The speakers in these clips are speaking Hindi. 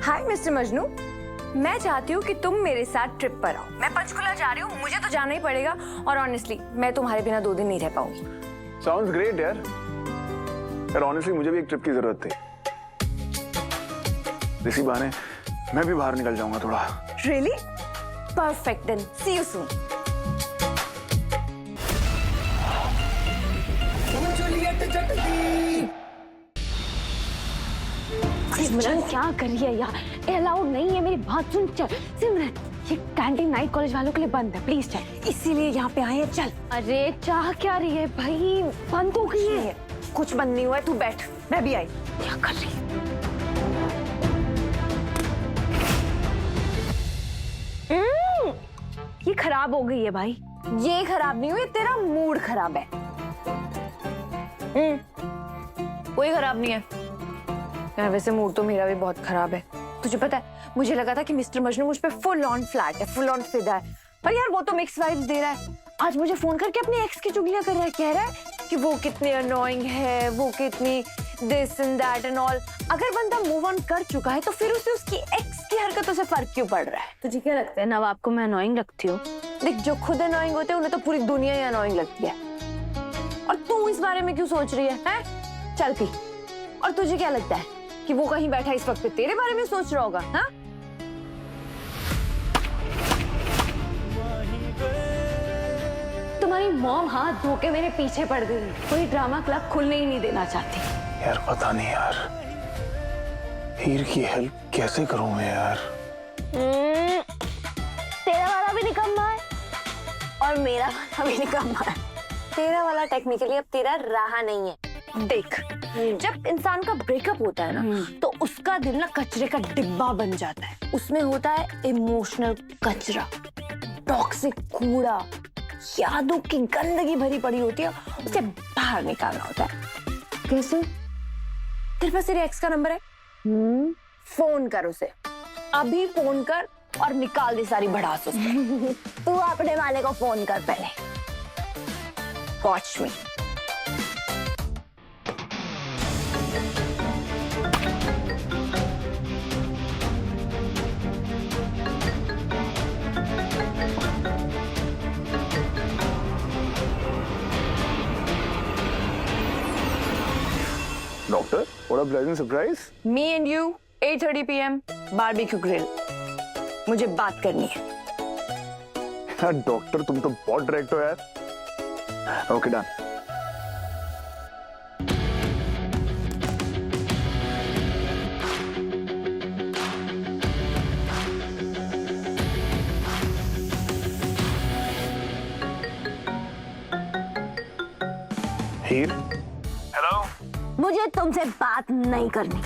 हाय मिस्टर मजनू, मैं चाहती हूँ कि तुम मेरे साथ ट्रिप पर आओ। मैं पंचकुला जा रही हूँ, मुझे तो जाना ही पड़ेगा और ऑनेस्टली मैं तुम्हारे बिना 2 दिन नहीं रह पाऊंगी। साउंड्स ग्रेट यार। यार ऑनेस्टली मुझे भी एक ट्रिप की जरूरत थी। इसी बहाने मैं भी बाहर निकल जाऊंगा थोड़ा। Really? Perfect, then see you soon. Simran क्या कर रही है यार? ये अलाउड नहीं है, मेरी बात सुन। चल सिमरन, ये कैंटीन नाइट कॉलेज वालों के लिए बंद है, प्लीज चल। इसीलिए यहाँ पे आए हैं, चल। अरे चाह क्या रही है भाई, बंद तो की है। कुछ बंद नहीं हुआ है, तू बैठ, मैं भी आई। क्या कर रही है? ये खराब हो गई है भाई। ये खराब नहीं हुई, तेरा मूड खराब है। कोई खराब नहीं है यार, वैसे मूड तो मेरा भी बहुत खराब है। तुझे पता है, मुझे लगा था कि मिस्टर मजनू मुझ पे फुल ऑन फ्लैट है, फुल ऑन फिदा है, पर यार वो तो मिक्स वाइब्स दे रहा है। आज मुझे फोन करके अपने एक्स की चुगलियां कर रहा है, कह रहा है कि वो कितनी अनोइंग है, वो कितनी this and that and all. अगर बंदा मूव ऑन कर चुका है तो फिर उसे उसकी एक्स की हरकतों से फर्क क्यों पड़ रहा है? तुझे क्या लगता है नवाब को मैं अनोइंग लगती हूँ? देख, जो खुद अनोइंग होते हैं उन्हें तो पूरी दुनिया ही अनोइंग लगती है, और तू इस बारे में क्यों सोच रही है, हैं? चल पी। और तुझे क्या लगता है कि वो कहीं बैठा इस वक्त पे तेरे बारे में सोच रहा होगा? हाँ? तुम्हारी मॉम हाथ धो के मेरे पीछे पड़ गई, कोई ड्रामा क्लब खुलने ही नहीं देना चाहती। यार पता नहीं यार, हीर की हेल्प कैसे करूं मैं यार। तेरा वाला भी निकम्मा है और मेरा वाला भी निकम्मा है। तेरा वाला टेक्निकली अब तेरा रहा नहीं है। देख, जब इंसान का ब्रेकअप होता है ना, तो उसका दिल ना कचरे का डिब्बा बन जाता है। उसमें होता है इमोशनल कचरा, टॉक्सिक कूड़ा, यादों की गंदगी भरी पड़ी होती है, उसे बाहर निकालना होता है। कैसे? तेरे पास तेरे एक्स का नंबर है? फोन कर उसे, अभी फोन कर और निकाल दे सारी भड़ास उससे। तू अपने वाले को फोन कर पहले। Watch me. Doctor, what a pleasant surprise. Me and you 8:30 PM barbecue grill. मुझे बात करनी है। यार डॉक्टर, तुम तो बहुत डायरेक्ट हो यार। Okay done. हीर, हेलो। मुझे तुमसे बात नहीं करनी।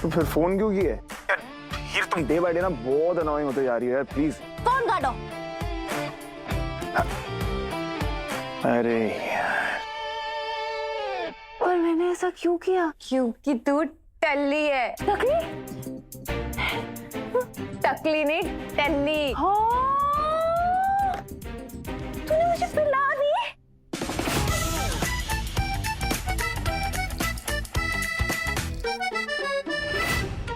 तो फिर फोन क्यों किया? यार हीर, तुम डे बाय डे ना बहुत अनोइंग होते जा रही है यार, प्लीज। फोन काटो। अरे यार, पर मैंने ऐसा क्यों किया? क्योंकि तू टल्ली है। टकली? टकली नहीं, टल्ली। तूने मुझे पिला दी?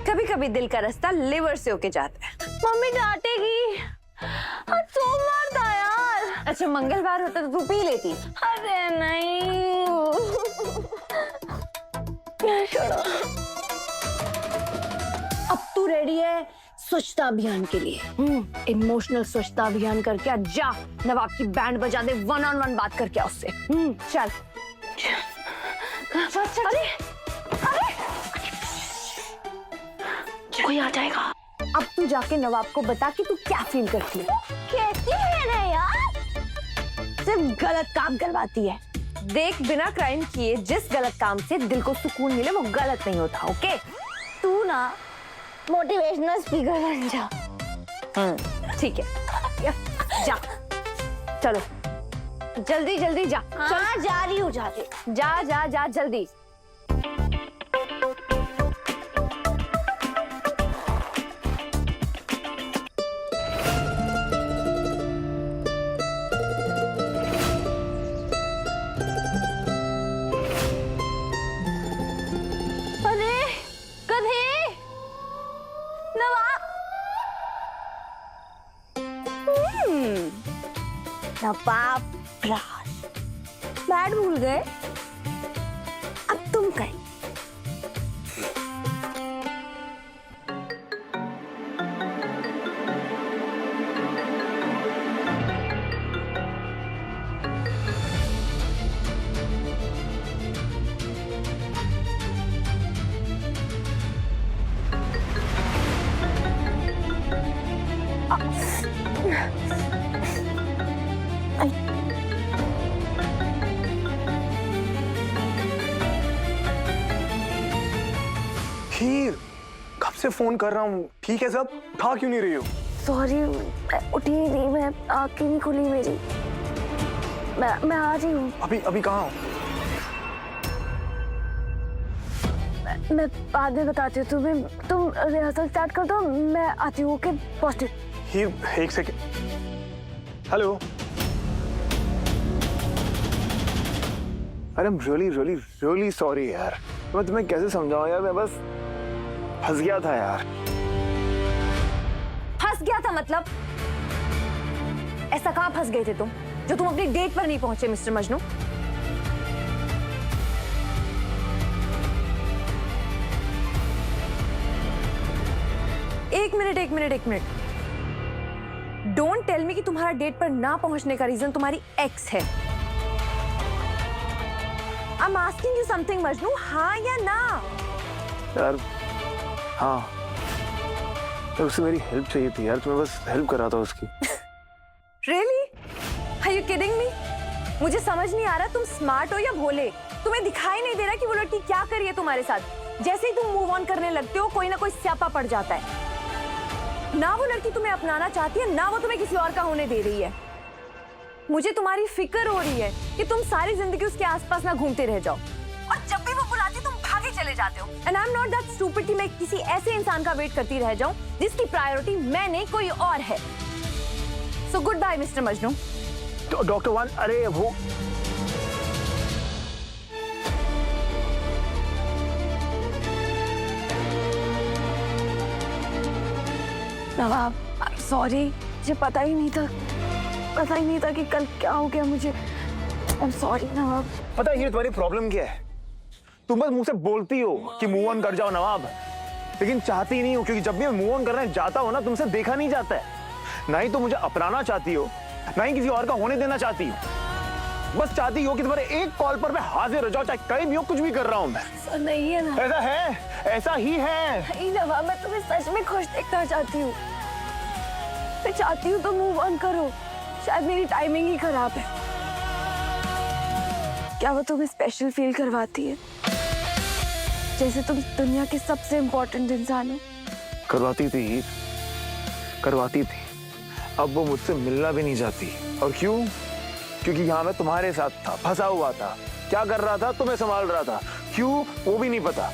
कभी कभी दिल का रास्ता लिवर से होके जाता है। मम्मी डांटेगी। आज सोमवार था यार। अच्छा, मंगलवार होता तो तू पी लेती। अरे नहीं। छोड़ो। अब तू रेडी है स्वच्छता अभियान के लिए? इमोशनल स्वच्छता अभियान करके आ जा। नवाब की बैंड बजा दे, 1-on-1 बात करके आ उससे। चल। अरे कोई आ जाएगा। अब तू जाके नवाब को बता कि तू क्या फील करती है। कैसी है ना यार? सिर्फ गलत काम करवाती है। देख, बिना क्राइम किए जिस गलत काम से दिल को सुकून मिले वो गलत नहीं होता। ओके? तू ना मोटिवेशनल स्पीकर बन जा। ठीक है, जा। चलो जल्दी जल्दी जा। हाँ, जा रही हूँ, जा रही हूँ। जा जा जा जल्दी। अरे गधे नवाब राज बैट भूल गए, अब तुम कहीं। हीर, कब से फोन कर रहा हूँ, ठीक है सब? उठा क्यों नहीं रही हो? सॉरी, उठी नहीं, मैं आँख ही नहीं खुली मेरी। मैं आ रही हूँ। अभी कहाँ हो? मैं बाद में बताती हूँ तुम्हें, तुम रिहर्सल स्टार्ट कर दो, मैं आती हूँ। Okay, positive. हीर, एक सेकेंड। हेलो। अरे रियली सॉरी यार। मैं तुम्हें कैसे समझाऊं यार, मैं बस फंस गया था यार। फंस गया था मतलब? ऐसा कहाँ फंस गए थे तुम जो तुम अपनी डेट पर नहीं पहुंचे मिस्टर मजनू? एक मिनट। डोंट टेल मी कि तुम्हारा डेट पर ना पहुंचने का रीजन तुम्हारी एक्स है। I am asking you something Majnu, हाँ या ना? यार हाँ, तो उससे मेरी हेल्प चाहिए थी यार, तुम्हें बस हेल्प कर रहा था उसकी। Really? Are you kidding me? मुझे समझ नहीं आ रहा तुम स्मार्ट हो या भोले। तुम्हें दिखाई नहीं दे रहा कि वो लड़की क्या कर रही है तुम्हारे साथ। जैसे ही तुम मूव ऑन करने लगते हो, कोई ना कोई स्यापा पड़ जाता है। ना वो लड़की तुम्हें अपनाना चाहती है, ना वो तुम्हें किसी और का होने दे रही है। मुझे तुम्हारी फिक्र हो रही है कि तुम सारी जिंदगी उसके आसपास ना घूमते रह जाओ, और जब भी वो बुलाती है तुम भागे चले जाते हो। And I am not that stupid कि मैं किसी ऐसे इंसान का वेट करती रह जाऊं जिसकी प्रायोरिटी मैं नहीं कोई और है। So good bye mister Majnu. Doctor one, अरे वो नवाब, सॉरी, मुझे पता ही नहीं था कि कल क्या हो गया मुझे। आई एम सॉरी नवाब। पता है तुम्हारी प्रॉब्लम क्या है? तुम बस मुंह से बोलती हो कि मूव ऑन कर जाओ नवाब, लेकिन चाहती नहीं हो, क्योंकि जब भी मैं मूव ऑन करने जाता हूं ना, तुमसे देखा नहीं जाता है। ना ही तो मुझे अपनाना चाहती हो, ना ही किसी और का होने देना चाहती हो। बस चाहती हो कि तुम्हारे एक कॉल पर मैं हाजिर हो जाऊं, चाहे कहीं भी हो, कुछ भी कर रहा हूं मैं। सर नहीं है ना? ऐसा है, ऐसा ही है। नहीं नवाब, मैं तुम्हें सच में खुश देखना चाहती हूँ। मैं चाहती हूँ तो मूव ऑन करो। शायद मेरी टाइमिंग ही खराब है। क्या वो तुम्हें स्पेशल फील करवाती है, जैसे तुम दुनिया के सबसे इम्पोर्टेंट इंसान हो? करवाती थी। अब वो मुझसे मिलना भी नहीं चाहती। और क्यों? क्योंकि यहाँ मैं तुम्हारे साथ था, फंसा हुआ था। क्या कर रहा था? तुम्हें संभाल रहा था। क्यों? वो भी नहीं पता।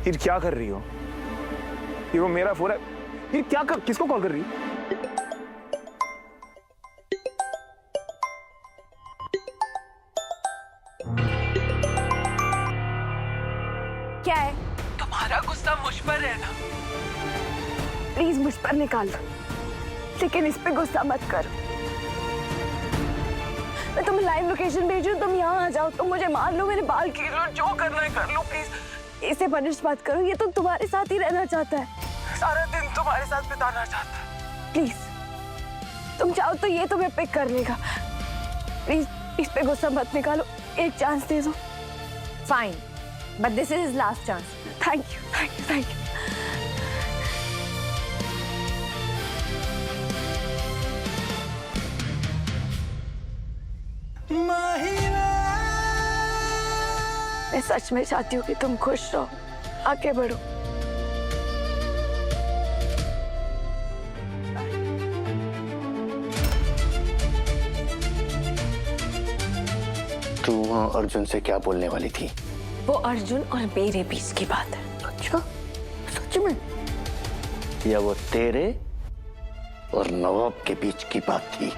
फिर क्या कर रही हो? ये वो मेरा फोन है। फिर क्या किसको कॉल कर रही हो? क्या है? तुम्हारा गुस्सा मुझ पर है ना? प्लीज मुझ पर निकाल दो, लेकिन इस पे गुस्सा मत करो। मैं तुम्हें लाइव लोकेशन भेजूं, तुम यहाँ आ जाओ, तुम मुझे मार लो, मेरे बाल खींच लो, जो करना है कर लो प्लीज। इसे पनिश मत करो। ये तो तुम्हारे साथ ही रहना चाहता है, सारा दिन तुम्हारे साथ बिताना चाहता है। प्लीज तुम चाहो तो ये तुम्हें पिक कर लेगा। प्लीज इस पे गुस्सा मत निकालो, एक चांस दे दो। Fine, but this is his last chance. Thank you. मैं सच में चाहती हूँ कि तुम खुश रहो, आगे बढ़ो। तू वहाँ अर्जुन से क्या बोलने वाली थी? वो अर्जुन और मेरे बीच की बात है। अच्छा, सच में? या वो तेरे और नवाब के बीच की बात थी?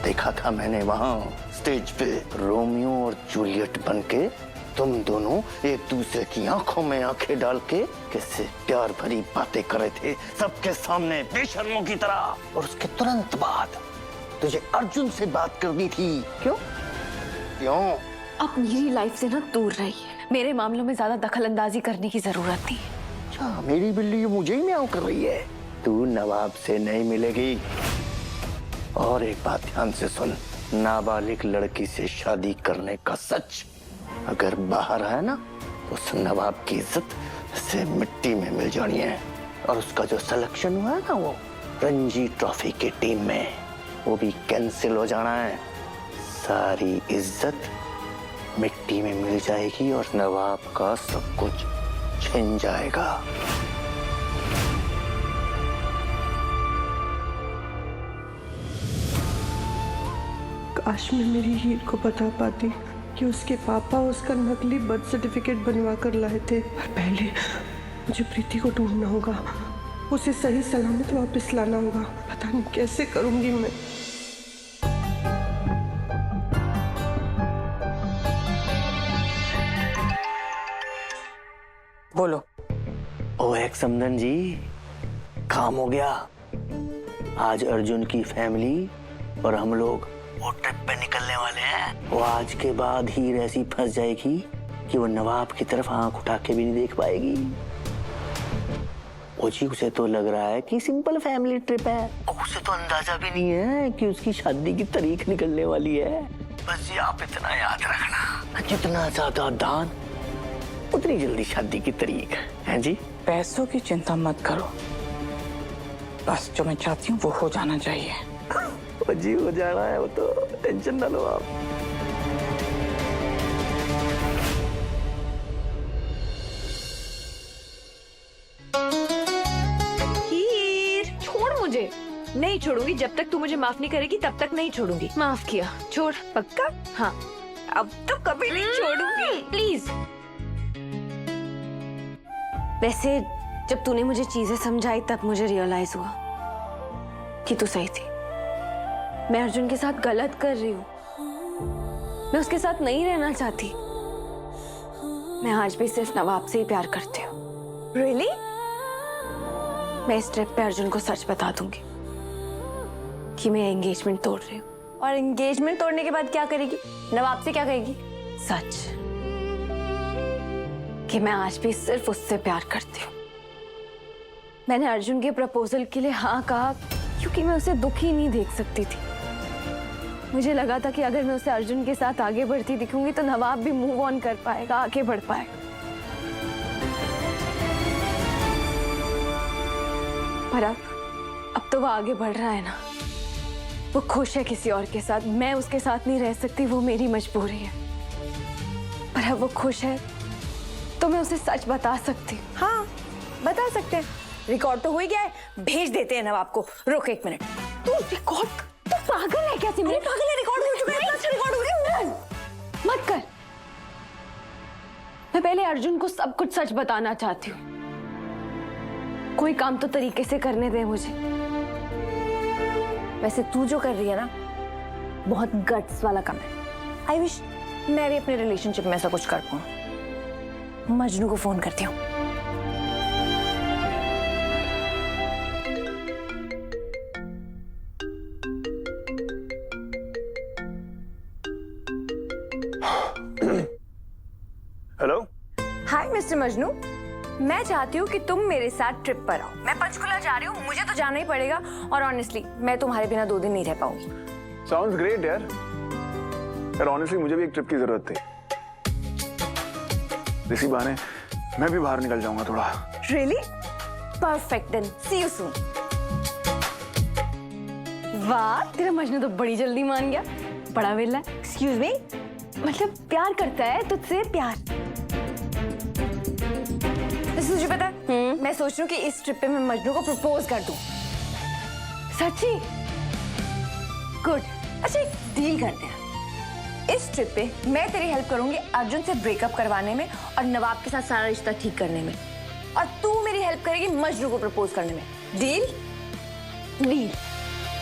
देखा था मैंने वहाँ स्टेज पे रोमियो और जूलियट बनके तुम दोनों एक दूसरे की आंखों में आंखें डाल के कैसे प्यार भरी बातें कर रहे थे सबके सामने बेशर्मों की तरह। और उसके तुरंत बाद तुझे अर्जुन से बात करनी थी। क्यों? क्यों? आप मेरी लाइफ से ना दूर रहिए। मेरे मामलों में ज्यादा दखल अंदाजी करने की जरूरत नहीं। अच्छा, मेरी बिल्ली मुझे ही म्याऊं कर रही है। तू नवाब से नहीं मिलेगी। और एक बात ध्यान से सुन, नाबालिग लड़की से शादी करने का सच अगर बाहर आया ना तो उस नवाब की इज्जत से मिट्टी में मिल जानी है। और उसका जो सिलेक्शन हुआ है ना वो रणजी ट्रॉफी की टीम में, वो भी कैंसिल हो जाना है। सारी इज्जत मिट्टी में मिल जाएगी और नवाब का सब कुछ छिन जाएगा। काश मैं मेरी हीर को बता पाती कि उसके पापा उसका नकली बर्थ सर्टिफिकेट बनवा कर लाए थे। पर पहले मुझे प्रीति को ढूंढना होगा, उसे सही सलामत वापस लाना होगा। पता नहीं कैसे करूंगी मैं। बोलो। ओ एक समदन जी, काम हो गया। आज अर्जुन की फैमिली और हम लोग वो ट्रिप पे निकलने वाले हैं। वो आज के बाद ही ऐसी फंस जाएगी कि वो नवाब की तरफ आंख उठा के भी नहीं देख पाएगी। वो जी उसे तो लग रहा है कि सिंपल फैमिली ट्रिप है। उसे तो अंदाजा भी नहीं है कि उसकी शादी की तारीख निकलने वाली है। बस जी आप इतना याद रखना, जितना ज्यादा दान उतनी जल्दी शादी की तारीख है जी। पैसों की चिंता मत करो, बस जो मैं चाहती हूँ वो हो जाना चाहिए। वो जी हो जाना है, वो तो टेंशन ना लो आप। हीर, छोड़ मुझे। नहीं छोड़ूंगी जब तक तू मुझे माफ नहीं करेगी, तब तक नहीं छोड़ूंगी। माफ किया, छोड़। पक्का? हाँ, अब तो कभी नहीं छोड़ूंगी, प्लीज। वैसे जब तूने मुझे चीजें समझाई तब मुझे रियलाइज हुआ कि तू सही थी। मैं अर्जुन के साथ गलत कर रही हूँ। मैं उसके साथ नहीं रहना चाहती। मैं आज भी सिर्फ नवाब से ही प्यार करती हूँ। Really? मैं इस ट्रिप पे अर्जुन को सच बता दूंगी कि मैं एंगेजमेंट तोड़ रही हूँ। और एंगेजमेंट तोड़ने के बाद क्या करेगी? नवाब से क्या कहेगी? सच कि मैं आज भी सिर्फ उससे प्यार करती हूँ। मैंने अर्जुन के प्रपोजल के लिए हाँ कहा क्योंकि मैं उसे दुखी नहीं देख सकती थी। मुझे लगा था कि अगर मैं उसे अर्जुन के साथ आगे बढ़ती दिखूंगी तो नवाब भी मूव ऑन कर पाएगा, आगे बढ़ पाएगा। पर अब तो वो आगे बढ़ रहा है ना। वो खुश है किसी और के साथ, मैं उसके साथ नहीं रह सकती, वो मेरी मजबूरी है। पर अब वो खुश है तो मैं उसे सच बता सकती हूँ। हाँ, बता सकते हैं। रिकॉर्ड तो हो ही गया है, भेज देते हैं नवाब को। रुक एक मिनट। तू रिकॉर्ड, तू पागल है क्या सिमरन? पागल है, रिकॉर्ड हो चुका है। रिकॉर्ड हो गया। मत कर। मैं पहले अर्जुन को सब कुछ सच बताना चाहती हूँ। कोई काम तो तरीके से करने दे मुझे। वैसे तू जो कर रही है ना, बहुत गट्स वाला काम है। आई विश मैं भी अपने रिलेशनशिप में ऐसा कुछ कर पाऊँ। मजनू को फोन करती हूँ। हेलो। हाय मिस्टर मजनू, मैं चाहती हूँ कि तुम मेरे साथ ट्रिप पर आओ। मैं पंचकुला जा रही हूँ, मुझे तो जाना ही पड़ेगा। और ऑनेस्टली मैं तुम्हारे बिना 2 दिन नहीं रह पाऊंगी। साउंड्स ग्रेट यार। यार ऑनेस्टली मुझे भी एक ट्रिप की जरूरत थी। इसी बहाने मैं भी बाहर निकल जाऊंगा थोड़ा। Really? Perfect, then see you soon. वाह, तेरा मजनू तो बड़ी जल्दी मान गया। बड़ा वेला। एक्सक्यूज मी, मतलब प्यार करता है तुझसे, प्यार। तुझे पता है, मैं सोच रही हूँ कि इस ट्रिप पे मैं मजनू को प्रपोज कर दूं। सच्ची? गुड। अच्छा, एक डील करते हैं। इस ट्रिप पे मैं तेरी हेल्प करूंगी अर्जुन से ब्रेकअप करवाने में और नवाब के साथ सारा रिश्ता ठीक करने में, और तू मेरी हेल्प करेगी मजनू को प्रपोज करने में। डील? डील।